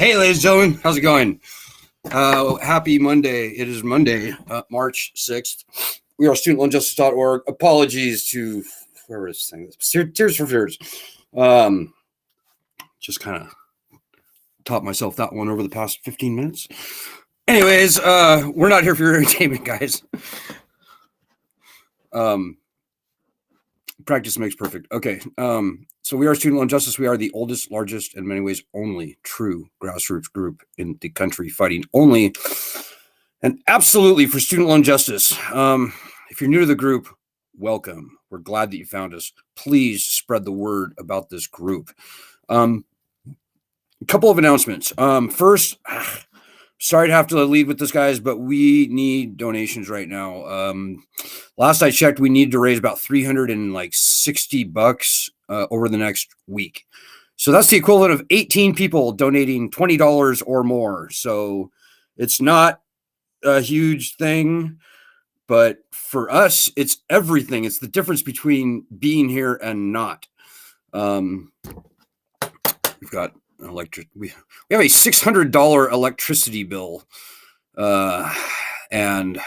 Hey, ladies and gentlemen, how's it going? Happy Monday. It is Monday, March 6th. We are studentloanjustice.org. Apologies to whoever is saying this. Tears for Fears. Just kind of taught myself that one over the past 15 minutes. Anyways, we're not here for your entertainment, guys. Practice makes perfect. Okay. So we are Student Loan Justice. We are the oldest, largest, in many ways only true grassroots group in the country, fighting only and absolutely for student loan justice. If you're new to the group, welcome. We're glad that you found us. Please spread the word about this group. A couple of announcements. First, sorry to have to lead with this, guys, but we need donations right now. Last I checked, we need to raise about $360 over the next week. So that's the equivalent of 18 people donating $20 or more. So it's not a huge thing, but for us, it's everything. It's the difference between being here and not. We've got we have a $600 electricity bill, and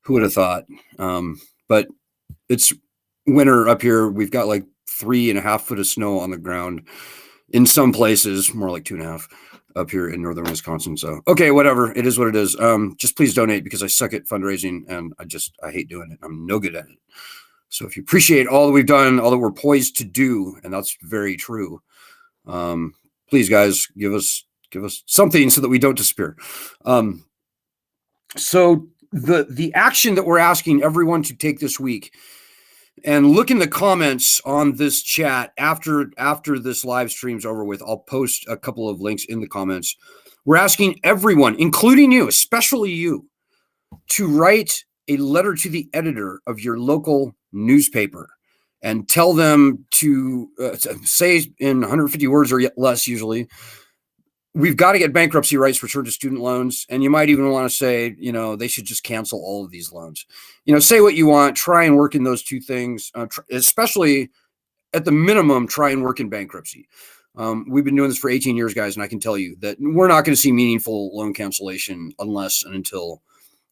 who would have thought? But it's winter up here. We've got like 3.5 foot of snow on the ground in some places, more like 2.5 up here in northern Wisconsin. So okay, whatever, it is what it is. Just please donate, because I suck at fundraising and I hate doing it. I'm no good at it. So if you appreciate all that we've done, all that we're poised to do, and that's very true, please, guys, give us something so that we don't disappear. So the action that we're asking everyone to take this week, and look in the comments on this chat after this live stream's over with. I'll post a couple of links in the comments. We're asking everyone, including you, especially you, to write a letter to the editor of your local newspaper and tell them to say in 150 words or less, usually, we've got to get bankruptcy rights returned to student loans. And you might even want to say, they should just cancel all of these loans. Say what you want, try and work in those two things, especially at the minimum, try and work in bankruptcy. We've been doing this for 18 years, guys, and I can tell you that we're not going to see meaningful loan cancellation unless and until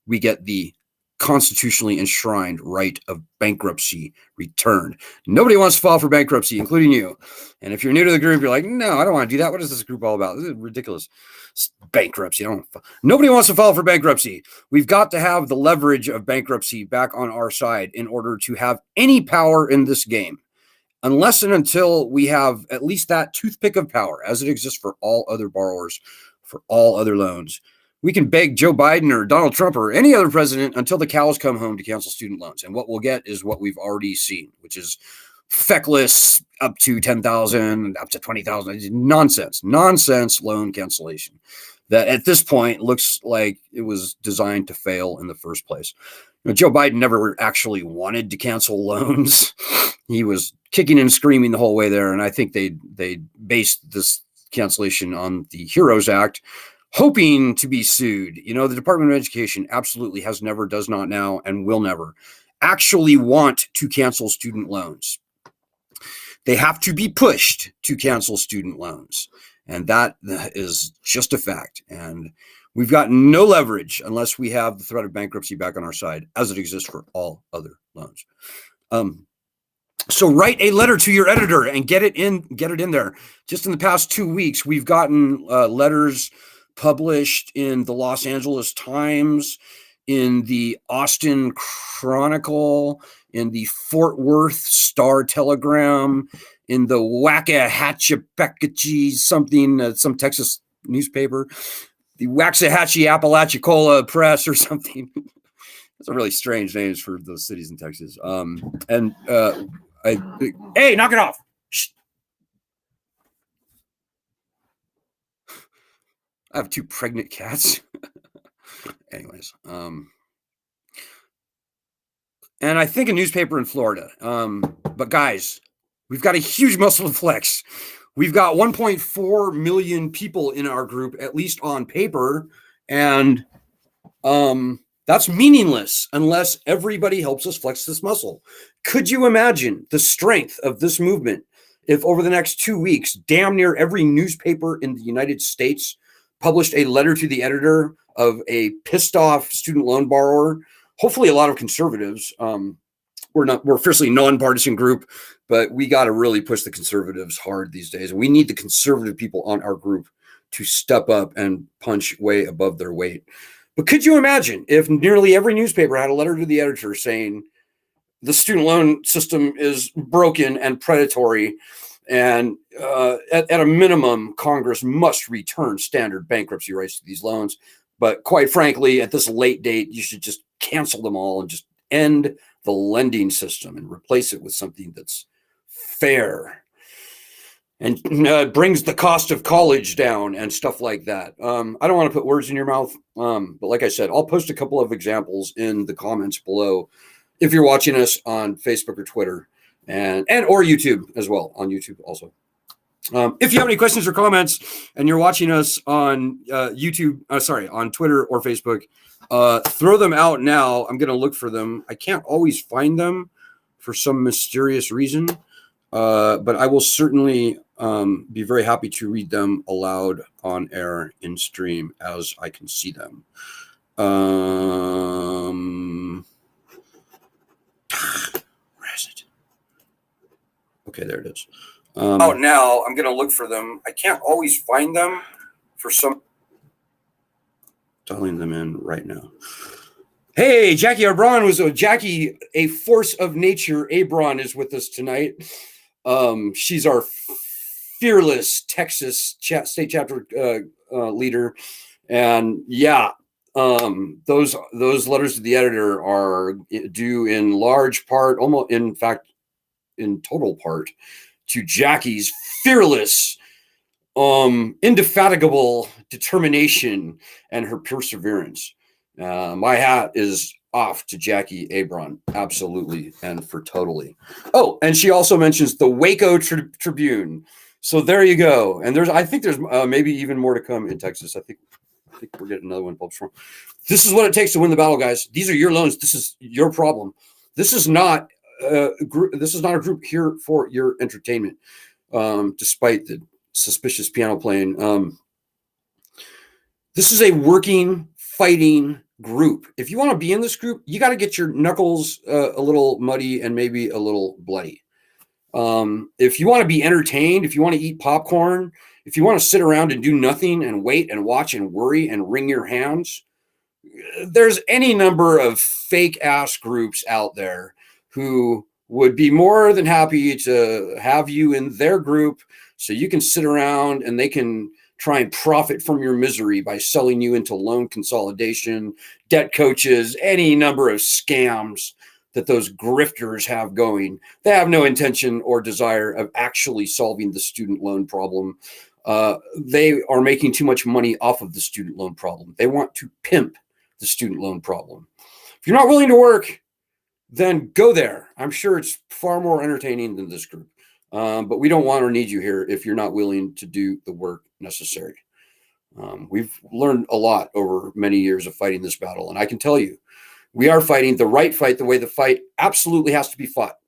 we get the constitutionally enshrined right of bankruptcy returned. Nobody wants to file for bankruptcy, including you. And if you're new to the group, you're like, no, I don't want to do that. What is this group all about? This is ridiculous. It's bankruptcy. Nobody wants to file for bankruptcy. We've got to have the leverage of bankruptcy back on our side in order to have any power in this game. Unless and until we have at least that toothpick of power as it exists for all other borrowers, for all other loans, we can beg Joe Biden or Donald Trump or any other president until the cows come home to cancel student loans. And what we'll get is what we've already seen, which is feckless up to 10,000, up to 20,000. Nonsense loan cancellation that at this point looks like it was designed to fail in the first place. Joe Biden never actually wanted to cancel loans. He was kicking and screaming the whole way there. And I think they based this cancellation on the HEROES Act, hoping to be sued. The Department of Education absolutely has never, does not now, and will never actually want to cancel student loans. They have to be pushed to cancel student loans. And that is just a fact. And we've got no leverage unless we have the threat of bankruptcy back on our side, as it exists for all other loans. So write a letter to your editor and get it in there. Just in the past 2 weeks, we've gotten letters published in the Los Angeles Times, in the Austin Chronicle, in the Fort Worth Star Telegram, in the Waxahachie something, some Texas newspaper, the Waxahachie Apalachicola Press or something. Those are really strange names for those cities in Texas. Hey, knock it off. Shh. I have 2 pregnant cats. Anyways, and I think a newspaper in Florida. But guys, we've got a huge muscle to flex. We've got 1.4 million people in our group, at least on paper, and that's meaningless unless everybody helps us flex this muscle. Could you imagine the strength of this movement if over the next 2 weeks, damn near every newspaper in the United States published a letter to the editor of a pissed off student loan borrower, hopefully a lot of conservatives. We're fiercely nonpartisan group, but we got to really push the conservatives hard these days. And we need the conservative people on our group to step up and punch way above their weight. But could you imagine if nearly every newspaper had a letter to the editor saying the student loan system is broken and predatory, and at a minimum, Congress must return standard bankruptcy rights to these loans. But quite frankly, at this late date, you should just cancel them all and just end the lending system and replace it with something that's fair and brings the cost of college down and stuff like that. I don't want to put words in your mouth, but like I said, I'll post a couple of examples in the comments below if you're watching us on Facebook or Twitter and or YouTube as well, on YouTube also. If you have any questions or comments and you're watching us on YouTube, on Twitter or Facebook, throw them out now. I'm going to look for them. I can't always find them for some mysterious reason, but I will certainly be very happy to read them aloud on air in stream as I can see them. Where is it? Okay, there it is. Now I'm going to look for them. I can't always find them for some. Dialing them in right now. Hey, Jackie Abron Jackie, a force of nature. Abron is with us tonight. She's our fearless Texas state chapter leader, and yeah, those letters to the editor are due in large part, almost in fact, in total part, to Jackie's fearless, indefatigable determination and her perseverance. My hat is off to Jackie Abron, absolutely, and for totally. Oh, and she also mentions the Waco Tribune. So there you go. And I think there's maybe even more to come in Texas. I think we're getting another one published. This is what it takes to win the battle, guys. These are your loans. This is your problem. This is not a group here for your entertainment, despite the suspicious piano playing. This is a working, fighting group. If you want to be in this group, you got to get your knuckles a little muddy and maybe a little bloody. If you want to be entertained, if you want to eat popcorn, if you want to sit around and do nothing and wait and watch and worry and wring your hands, there's any number of fake ass groups out there who would be more than happy to have you in their group so you can sit around and they can try and profit from your misery by selling you into loan consolidation, debt coaches, any number of scams that those grifters have going. They have no intention or desire of actually solving the student loan problem. They are making too much money off of the student loan problem. They want to pimp the student loan problem. If you're not willing to work, then go there. I'm sure it's far more entertaining than this group. But we don't want or need you here if you're not willing to do the work necessary. We've learned a lot over many years of fighting this battle. And I can tell you, we are fighting the right fight, the way the fight absolutely has to be fought.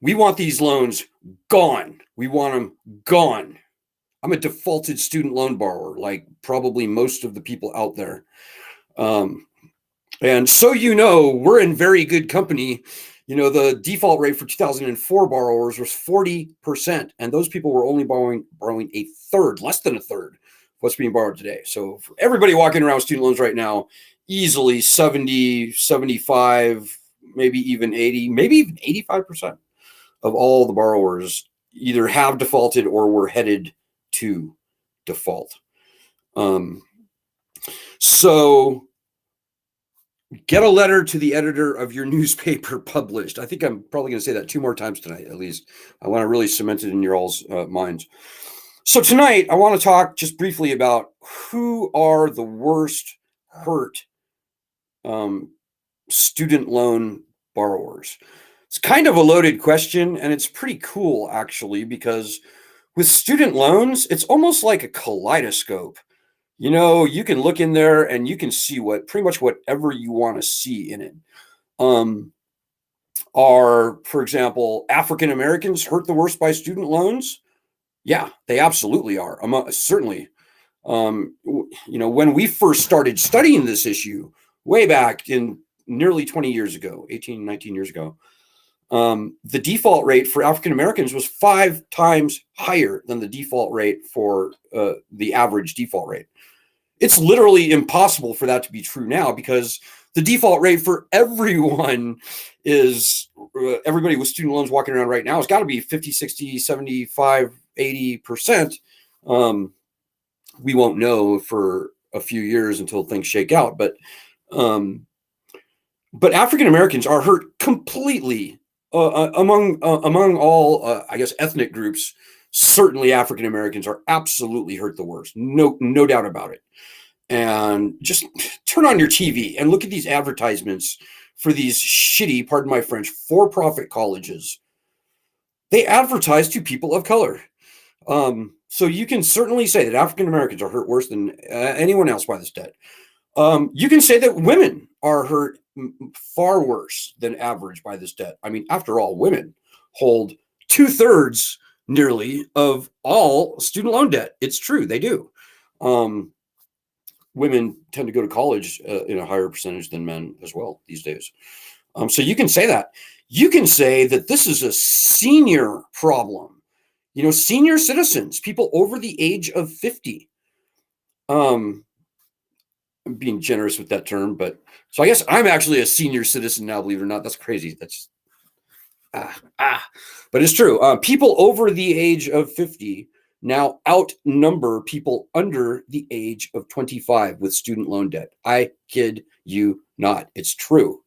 We want these loans gone. We want them gone. I'm a defaulted student loan borrower, like probably most of the people out there. And so, we're in very good company. The default rate for 2004 borrowers was 40%. And those people were only borrowing a third, less than a third of what's being borrowed today. So for everybody walking around with student loans right now, easily 70, 75, maybe even 80, maybe even 85% of all the borrowers either have defaulted or were headed to default. So get a letter to the editor of your newspaper published. I think I'm probably going to say that 2 more times tonight, at least. I want to really cement it in your all's minds. So tonight, I want to talk just briefly about who are the worst hurt student loan borrowers. It's kind of a loaded question, and it's pretty cool, actually, because with student loans, it's almost like a kaleidoscope. You can look in there and you can see pretty much whatever you want to see in it. Are, for example, African Americans hurt the worst by student loans? Yeah, they absolutely are. Certainly. When we first started studying this issue way back in nearly 20 years ago, 18, 19 years ago, the default rate for African Americans was 5 times higher than the default rate for the average default rate. It's literally impossible for that to be true now, because the default rate for everyone is everybody with student loans walking around right now has got to be 50, 60, 75, 80%. We won't know for a few years until things shake out. But African Americans are hurt completely among all, I guess, ethnic groups. Certainly, African Americans are absolutely hurt the worst. No doubt about it. And just turn on your TV and look at these advertisements for these shitty, pardon my French, for-profit colleges. They advertise to people of color. So you can certainly say that African Americans are hurt worse than anyone else by this debt. You can say that women are hurt far worse than average by this debt. I mean, after all, women hold 2/3 nearly of all student loan debt. It's true, they do. Women tend to go to college in a higher percentage than men as well these days. So you can say that. You can say that this is a senior problem. Senior citizens, people over the age of 50. I'm being generous with that term, but so I guess I'm actually a senior citizen now, believe it or not. That's crazy. That's but it's true. People over the age of 50 now outnumber people under the age of 25 with student loan debt. I kid you not. It's true.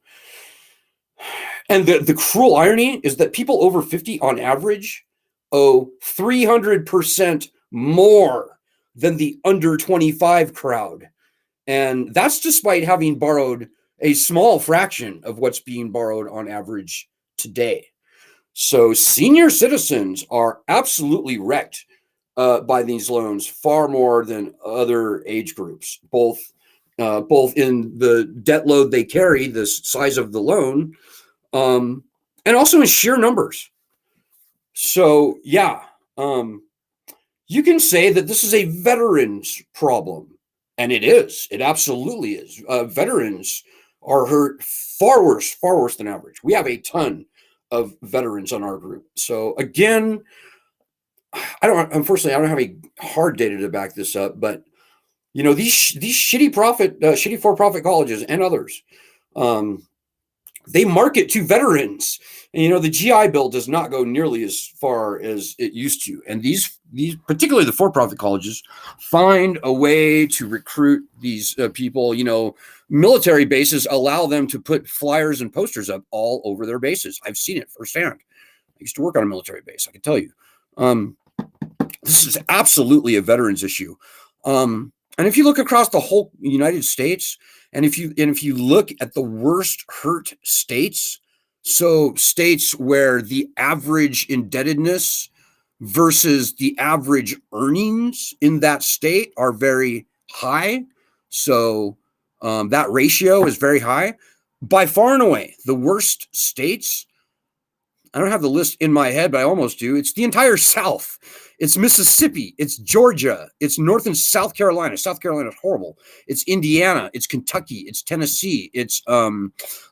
And the cruel irony is that people over 50 on average owe 300% more than the under 25 crowd. And that's despite having borrowed a small fraction of what's being borrowed on average today. So senior citizens are absolutely wrecked by these loans far more than other age groups, both in the debt load they carry, the size of the loan, and also in sheer numbers. So, yeah, you can say that this is a veterans problem, and it is. It absolutely is. Veterans are hurt far worse than average. We have a ton of veterans on our group. So, again, unfortunately, I don't have a hard data to back this up, but these shitty for-profit colleges and others, they market to veterans. And the GI Bill does not go nearly as far as it used to. And these particularly the for-profit colleges, find a way to recruit these people. Military bases allow them to put flyers and posters up all over their bases. I've seen it firsthand. I used to work on a military base. I can tell you. This is absolutely a veterans issue. And if you look across the whole United States, and if you look at the worst hurt states, so states where the average indebtedness versus the average earnings in that state are very high, so that ratio is very high. By far and away, the worst states, I don't have the list in my head, but I almost do. It's the entire South. It's Mississippi. It's Georgia. It's North and South Carolina. South Carolina is horrible. It's Indiana. It's Kentucky. It's Tennessee. It's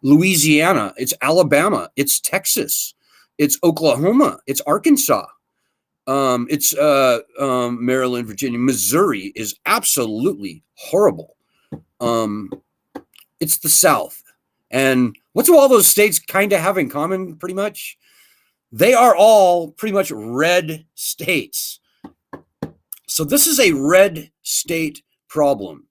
Louisiana. It's Alabama. It's Texas. It's Oklahoma. It's Arkansas. It's Maryland, Virginia. Missouri is absolutely horrible. It's the South. And what do all those states kind of have in common, pretty much? They are all pretty much red states. So this is a red state problem.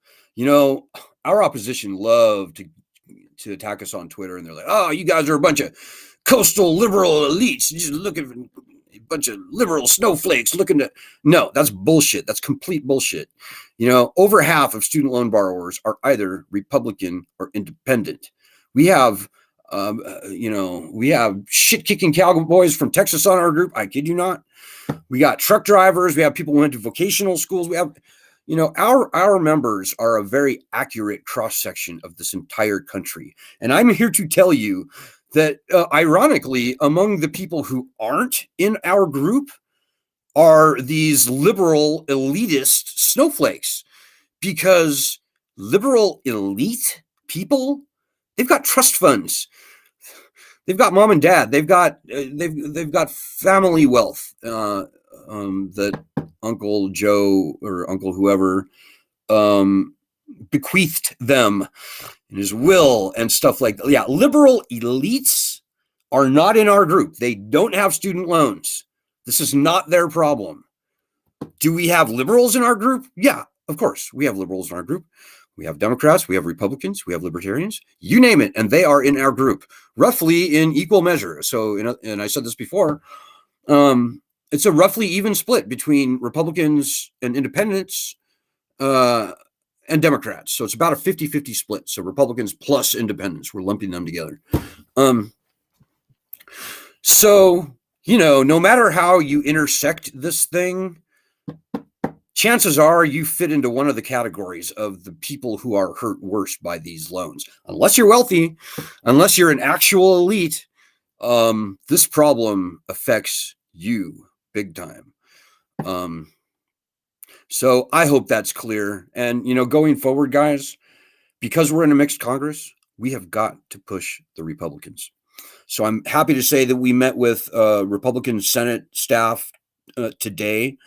Our opposition love to attack us on Twitter, and they're like, "Oh, you guys are a bunch of coastal liberal elites. You just look at a bunch of liberal snowflakes looking to." No, that's bullshit. That's complete bullshit. Over half of student loan borrowers are either Republican or independent. We have shit-kicking cowboys from Texas on our group. I kid you not. We got truck drivers. We have people who went to vocational schools. We have, our members are a very accurate cross-section of this entire country. And I'm here to tell you that ironically, among the people who aren't in our group are these liberal elitist snowflakes, because liberal elite people, they've got trust funds, they've got mom and dad, they've got family wealth that Uncle Joe or Uncle whoever bequeathed them in his will and stuff like that. Yeah, liberal elites are not in our group. They don't have student loans. This is not their problem. Do we have liberals in our group? Yeah, of course. We have liberals in our group. We have Democrats, we have Republicans, we have libertarians, you name it, and they are in our group, roughly in equal measure. So, and I said this before, it's a roughly even split between Republicans and independents and Democrats. So it's about a 50-50 split. So Republicans plus independents, we're lumping them together. So, no matter how you intersect this thing, chances are you fit into one of the categories of the people who are hurt worst by these loans. Unless you're wealthy, unless you're an actual elite, this problem affects you big time. So I hope that's clear. And, going forward, guys, because we're in a mixed Congress, we have got to push the Republicans. So I'm happy to say that we met with Republican Senate staff today.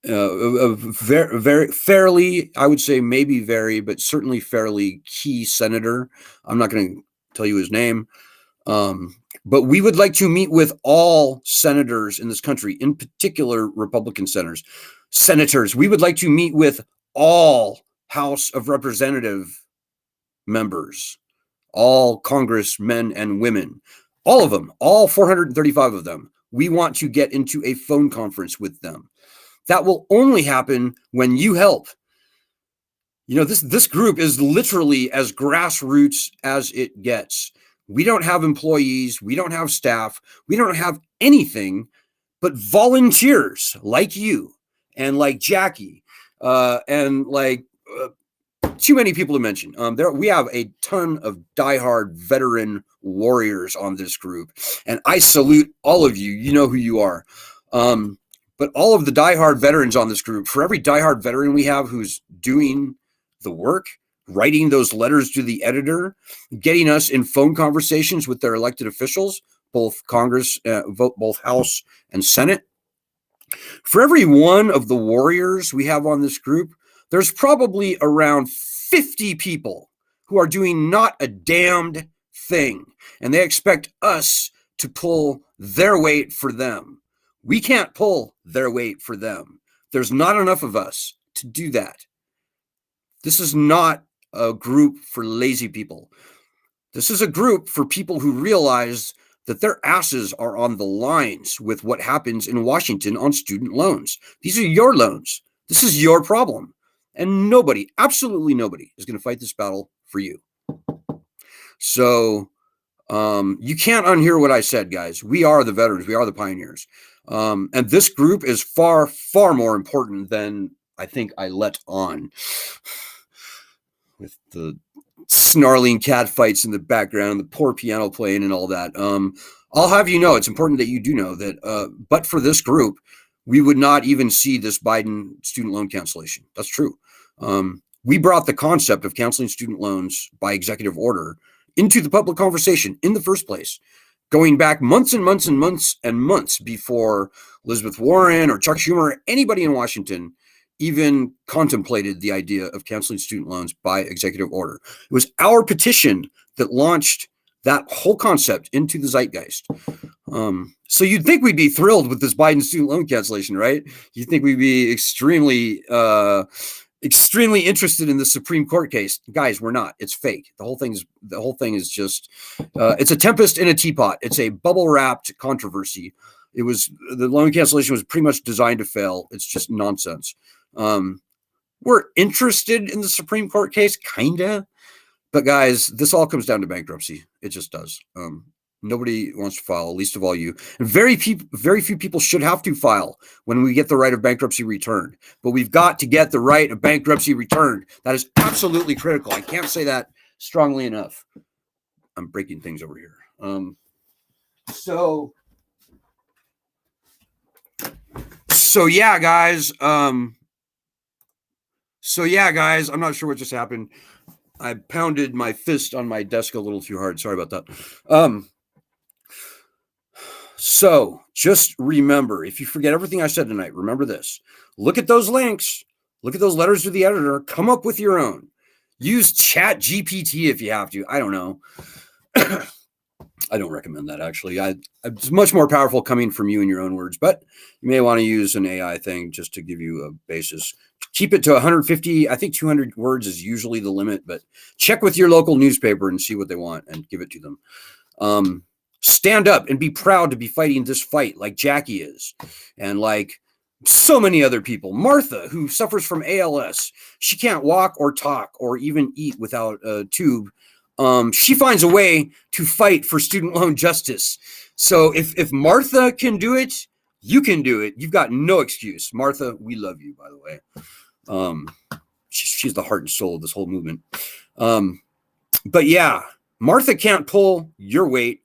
Very, very fairly, I would say maybe but certainly fairly key senator. I'm not going to tell you his name. But we would like to meet with all senators in this country, in particular Republican senators. We would like to meet with all House of Representative members, all congressmen and women, all of them, all 435 of them. We want to get into a phone conference with them. That will only happen when you help. This group is literally as grassroots as it gets. We don't have employees. We don't have staff. We don't have anything but volunteers like you and like Jackie and like too many people to mention. We have a ton of diehard veteran warriors on this group, and I salute all of you. You know who you are. But all of the diehard veterans on this group, for every diehard veteran we have who's doing the work, writing those letters to the editor, getting us in phone conversations with their elected officials, both Congress, both House and Senate. For every one of the warriors we have on this group, there's probably around 50 people who are doing not a damned thing, and they expect us to pull their weight for them. We can't pull their weight for them. There's not enough of us to do that. This is not a group for lazy people. This is a group for people who realize that their asses are on the lines with what happens in Washington on student loans. These are your loans. This is your problem. And nobody, absolutely nobody, is going to fight this battle for you. So you can't unhear what I said, guys. We are the veterans. We are the pioneers. And this group is far, far more important than I think I let on. With the snarling cat fights in the background, the poor piano playing and all that. I'll have you know, it's important that you do know that, but for this group, we would not even see this Biden student loan cancellation. That's true. We brought the concept of canceling student loans by executive order into the public conversation in the first place, going back months and months and months and months before Elizabeth Warren or Chuck Schumer or anybody in Washington even contemplated the idea of canceling student loans by executive order. It was our petition that launched that whole concept into the zeitgeist. So you'd think we'd be thrilled with this Biden student loan cancellation, right? You'd think we'd be extremely interested in the Supreme Court case. Guys, we're not. It's fake. The whole thing is just, it's a tempest in a teapot. It's a bubble wrapped controversy. The loan cancellation was pretty much designed to fail. It's just nonsense. We're interested in the Supreme Court case, kinda, but guys, this all comes down to bankruptcy. It just does. Nobody wants to file, least of all you. And very few people should have to file when we get the right of bankruptcy returned. But we've got to get the right of bankruptcy returned. That is absolutely critical. I can't say that strongly enough. I'm breaking things over here. So yeah, guys. So yeah, guys. I'm not sure what just happened. I pounded my fist on my desk a little too hard. Sorry about that. So just remember, if you forget everything I said tonight, remember this. Look at those links. Look at those letters to the editor. Come up with your own. Use Chat GPT if you have to. I don't know. I don't recommend that, actually. It's much more powerful coming from you in your own words, but you may want to use an AI thing just to give you a basis. Keep it to 150. I think 200 words is usually the limit, but check with your local newspaper and see what they want and give it to them. Stand up and be proud to be fighting this fight like Jackie is, and like so many other people. Martha, who suffers from ALS, she can't walk or talk or even eat without a tube. She finds a way to fight for student loan justice. So if Martha can do it, you can do it. You've got no excuse. Martha, we love you, by the way. She's the heart and soul of this whole movement. But yeah, Martha can't pull your weight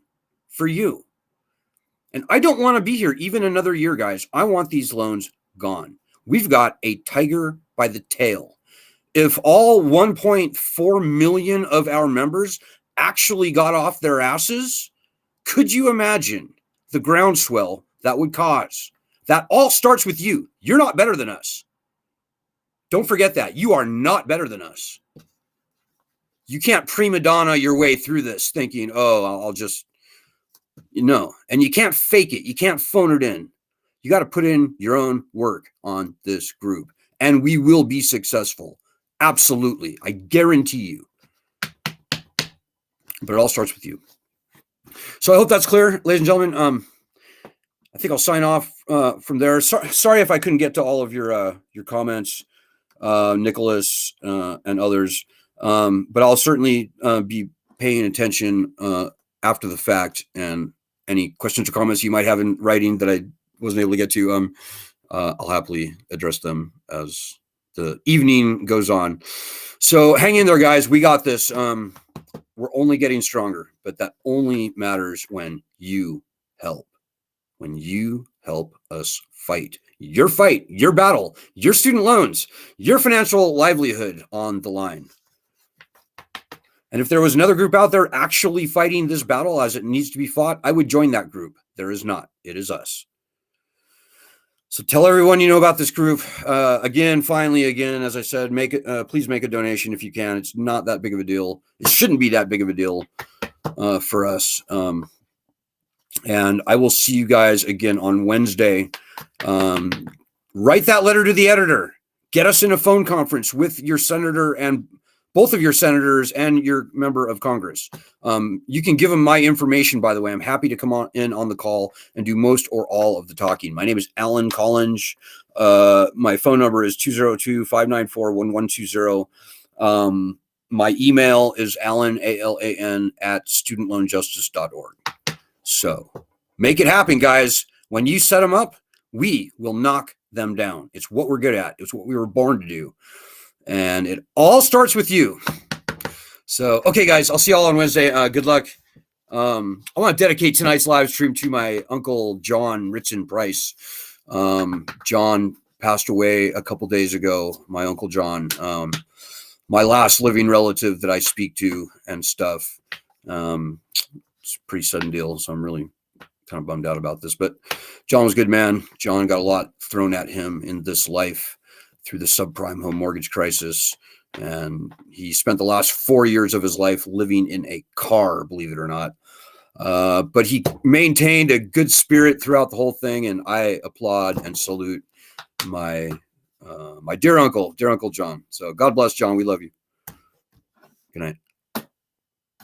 for you. And I don't want to be here even another year, guys. I want these loans gone. We've got a tiger by the tail. If all 1.4 million of our members actually got off their asses, could you imagine the groundswell that would cause? That all starts with you. You're not better than us. Don't forget that. You are not better than us. You can't prima donna your way through this thinking, oh, I'll just, and you can't fake it. You can't phone it in. You got to put in your own work on this group, and we will be successful. Absolutely. I guarantee you. But it all starts with you. So I hope that's clear, ladies and gentlemen. I think I'll sign off from there. Sorry if I couldn't get to all of your comments, Nicholas and others. But I'll certainly be paying attention after the fact, and any questions or comments you might have in writing that I wasn't able to get to, I'll happily address them as the evening goes on. So hang in there, guys. We got this. We're only getting stronger, but that only matters when you help. When you help us fight, your battle, your student loans, your financial livelihood on the line. And if there was another group out there actually fighting this battle as it needs to be fought, I would join that group. There is not. It is us. So tell everyone you know about this group. Again, as I said, please make a donation if you can. It's not that big of a deal. It shouldn't be that big of a deal for us. And I will see you guys again on Wednesday. Write that letter to the editor. Get us in a phone conference with your senator and both of your senators and your member of Congress. You can give them my information, by the way. I'm happy to come in on the call and do most or all of the talking. My name is Alan Collins. My phone number is 202-594-1120. My email is alan, ALAN, @studentloanjustice.org. So make it happen, guys. When you set them up, we will knock them down. It's what we're good at. It's what we were born to do. And it all starts with you. So, okay, guys, I'll see y'all on Wednesday. Good luck. I want to dedicate tonight's live stream to my uncle, John Ritson Price. John passed away a couple days ago. My uncle, John, my last living relative that I speak to and stuff. It's a pretty sudden deal, so I'm really kind of bummed out about this. But John was a good man. John got a lot thrown at him in this life through the subprime home mortgage crisis. And he spent the last 4 years of his life living in a car, believe it or not. But he maintained a good spirit throughout the whole thing. And I applaud and salute my dear uncle John. So God bless, John. We love you. Good night.